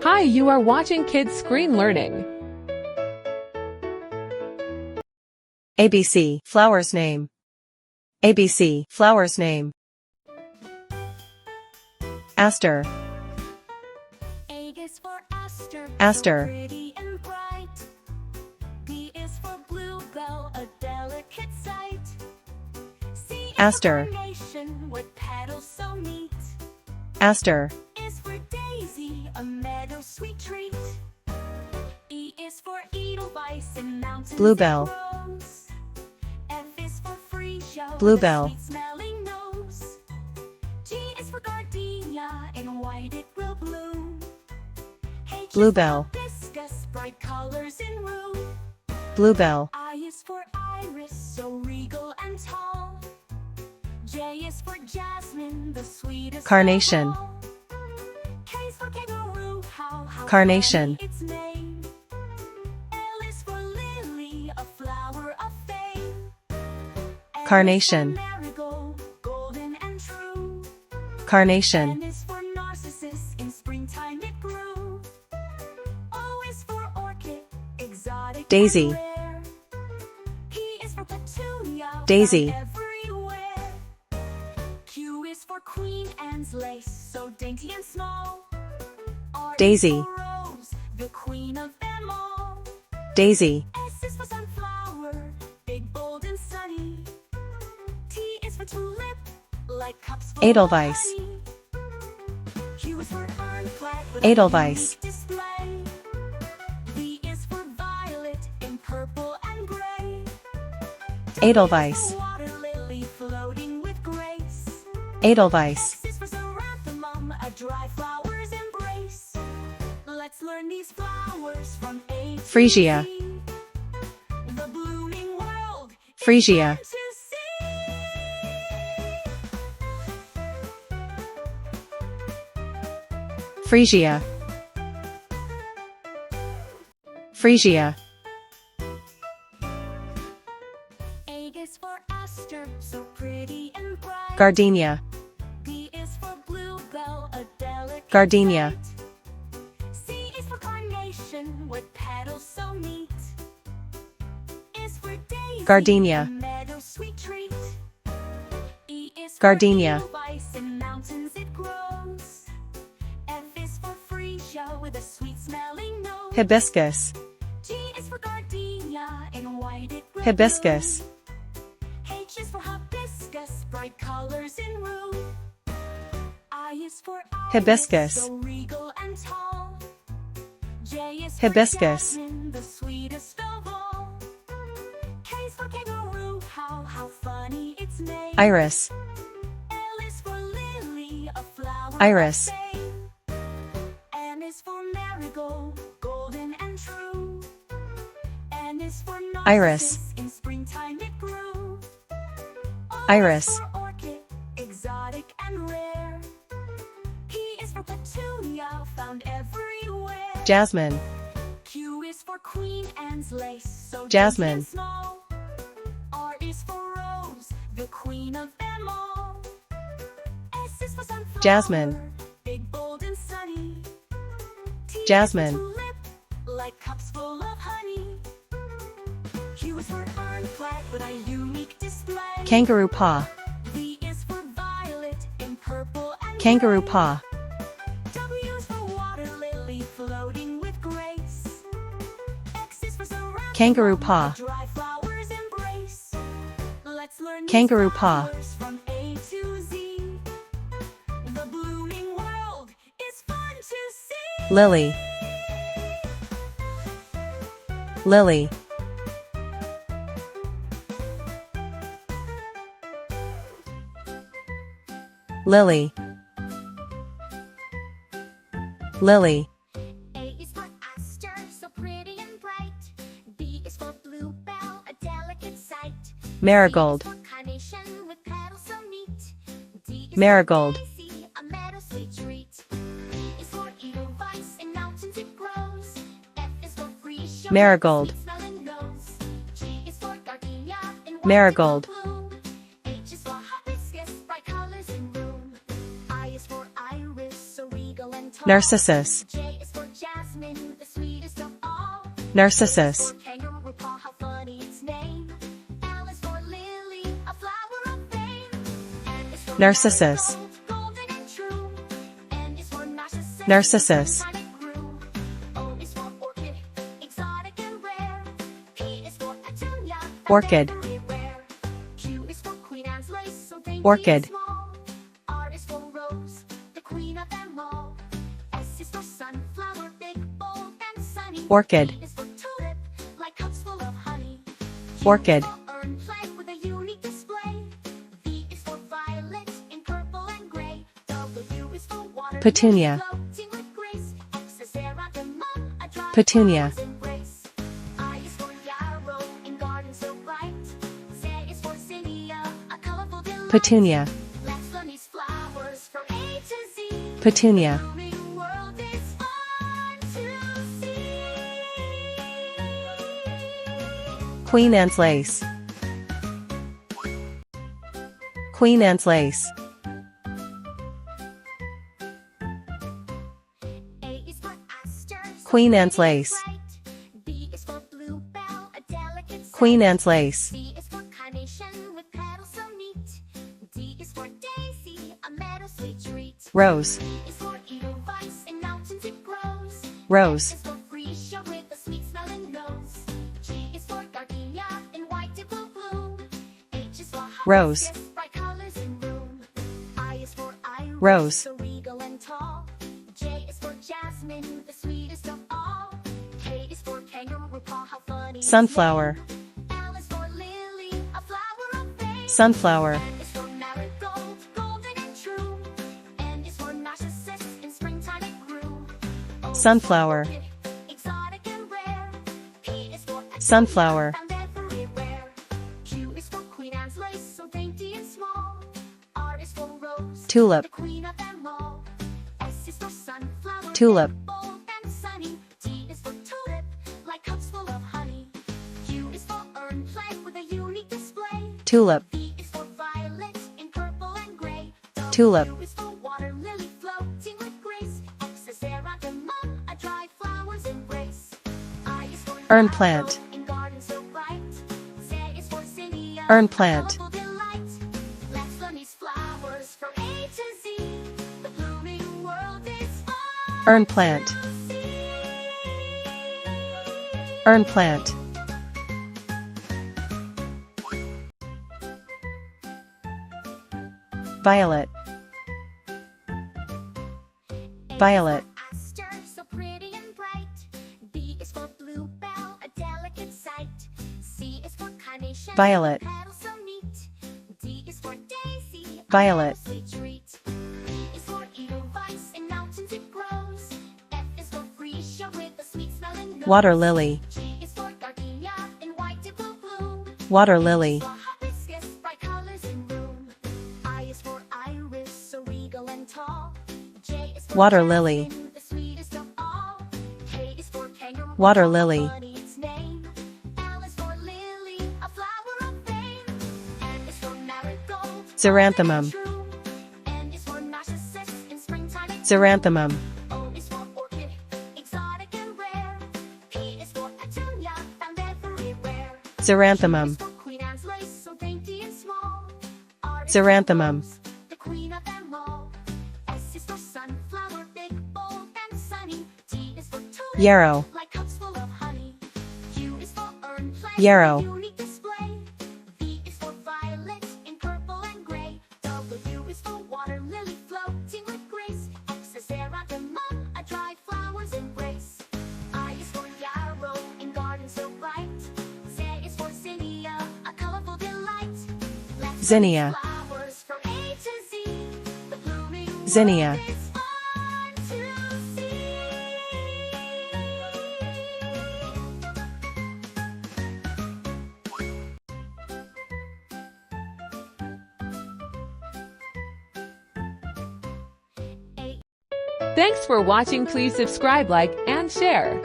Hi, you are watching Kids Screen Learning. ABC, flower's name. ABC, flower's name. Aster. A is for Aster. Aster. So pretty and bright. B is for Bluebell, a delicate sight. C is Aster. for Carnation, with petals so neat. Aster. Is for Daisy, a meadow sweet treat. E is for Edelweiss and mountains Bluebell. it grows. F is for Freesia, Bluebell. with a sweet-smelling nose. G is for Gardenia, in white it will bloom. H Bluebell. is for Hibiscus, bright colors in room. Bluebell. I is for Iris, so regal and tall. J is for Jasmine, the sweetest Carnation. of all. K is for Kangaroo Paw, how Carnation. funny its name. L is for Lily, a flower of fame. N Carnation. is for Marigold, golden and true. Carnation. N is for Narcissus, in springtime it grew. O is for Orchid, exotic Daisy. and rare. P is for Petunia, Daisy. found everywhere. Q is for Queen Anne's lace, so dainty and small. R Daisy. is for Rose, the queen of them all. Daisy. S is for Sunflower, big, bold, and sunny. T is for Tulip, like cups full Edelweiss. of honey. Q is for Flag, with Edelweiss. a unique display. V is for Violet, in purple and gray. Edelweiss. W is for Water lily, floating with grace. Edelweiss. X is for Xeranthemum, a dry flower's embrace. Let's learn these flowers from A to Freesia. Z. The blooming world is Freesia. fun to see. Freesia. Freesia. A is for Aster, so pretty and bright. Gardenia. B is for Bluebell, a delicate Gardenia. sight. C is for Carnation, with petals so neat. Is for Daisy, Gardenia. a meadow sweet treat. E is for Gardenia. Edelweiss, in mountains it grows. F is for Freesia, with a sweet-smelling nose. Hibiscus. G is for Gardenia, in white it will Hibiscus. bloom. H is for Hibiscus, bright colors in room. I is for Iris, Hibiscus. so regal and tall. J is Hibiscus. for Jasmine, the sweetest of all. K is for Kangaroo Paw, how funny its name. Iris. L is for Lily, a flower Iris. of fame. N is for Marigold, golden and true. N is for Iris. Narcissus, in springtime it grew. O Iris. is for Orchid, exotic and rare. P is for Petunia, found everywhere. Jasmine. Q is for Queen Anne's lace, so Jasmine. dainty and small. R is for Rose, the queen of them all. S is for Sunflower, Jasmine. big, bold, and sunny. T Jasmine. is for Tulip, like cups full of honey. Q is for Flag, with a unique display. Kangaroo Paw. V is for Violet, in purple and Kangaroo gray. Paw. W is for Water lily, floating with grace. X is for Xeranthemum, Kangaroo Paw. a dry flower's embrace. Let's learn these Kangaroo Paw. flowers from A to Z. The blooming world is fun to see. Lily. Lily. Lily. Lily. A is for Aster, so pretty and bright. B is for Bluebell, a delicate sight. Marigold. C is for Carnation, with petals so neat. D is Marigold. for Daisy, a meadow sweet treat. E is for Edelweiss, in mountains it grows. F is for Freesia, Marigold. sweet-smelling nose. G is for Gardenia, in white Marigold. it will bloom. H is for Hibiscus, bright colors in room. I is for Iris, so regal and tall. Narcissus. J is for Narcissus. Kangaroo Paw, how funny its name. L is for lily, a flower of fame. N is for Narcissus. marigold, golden and true. N is for narcissus, Narcissus. time it grew. O is for orchid, exotic and rare. P is for petunia, found Orchid. everywhere. Q is for Queen Anne's lace, so dainty Orchid. and small. R is for rose, the queen of them all. S is for sunflower, big, bold, and sunny. Orchid. T is for tulip, like cups full of honey. U Orchid. is for urn flag with a unique display. V is for violet in purple and gray. W is for water, Petunia. floating with grace. X is Xeranthemum, a dry Petunia. flower's embrace. I is for Yarrow in garden so bright. Z is for Zinnia, a colorful delight. Petunia. Let's learn these flowers from A to Z. Petunia. Blooming world is fun to see. Queen Anne's lace. Queen Anne's lace. A is for Aster, so Queen Anne's pretty and lace. bright. B is for Bluebell, a delicate Queen sight. Anne's lace. C is for Carnation with petals so neat. D is for Daisy, a meadow sweet treat. Rose. E is for Edelweiss, in mountains it grows. Rose. F is for Freesia with a sweet smelling nose. G is for Gardenia, in white it will bloom. H is for Rose. Hibiscus, bright colors in bloom. I is for Iris, Rose. so regal and tall. J is for Jasmine, the sweetest of all. K is for Kangaroo Paw, how funny its Sunflower. name. L is for lily, a flower of fame. Sunflower. N is for marigold, golden and true. N is for narcissus, in springtime it grew. O is for Sunflower. orchid, exotic and rare. P is for petunia, Sunflower. found everywhere. Q is for Queen Anne's lace, so dainty and small. R is for rose, Tulip. the queen of them all. S is for sunflower, Tulip. big, bold and sunny. T is for tulip, like cups full of honey. U is for urn flag with a unique display. Tulip. V is for violet in purple and gray. Tulip. W is for water lily floating with grace. X is Xeranthemum, a dry flower's embrace. I is for Urn Yarrow plant. in garden so bright. Z is for Zinnia, Urn a plant. colorful delight. Let's learn these flowers from A to Z. The blooming world is fun Urn plant. to see. Urn plant. Violet. Violet. Aster, so pretty and bright. B is for Bluebell, a delicate sight. C is for Carnation, Violet. petals so neat. D is for Daisy, a Violet. meadow sweet treat. E is for Edelweiss, in mountains it grows. F is for Freesia with a sweet smelling nose. Water lily. G is for Gardenia, in white it will bloom. Water lily. For Hibiscus, bright colors in bloom. I is for Iris, so regal and tall. J is for Water lily. Jasmine, the sweetest of all. K is for Kangaroo Water Paw, lily. funny its name. L is for lily, a flower of fame. N is for marigold, Xeranthemum. golden and true. N is for narcissus, in springtime it Xeranthemum. O is for orchid, exotic and rare. P is for petunia, found everywhere. Xeranthemum. Q is for Queen Anne's lace, so dainty and small. R is Xeranthemum. for rose, the queen of them all. S is for sunflower, big, bold and sunny. T is for tulip, Yarrow. like cups full of honey. U is for urn flag, Yarrow. with a unique display. V is for violet in purple and gray. W is for water lily floating with grace. X is Xeranthemum, a dry flower's embrace. I is for Yarrow in garden so bright. Z is for Zinnia, a colorful delight. Let's Zinnia. learn flowers from A to Z. The blooming Zinnia. world is fun to see. Thanks for watching. Please subscribe, like, and share.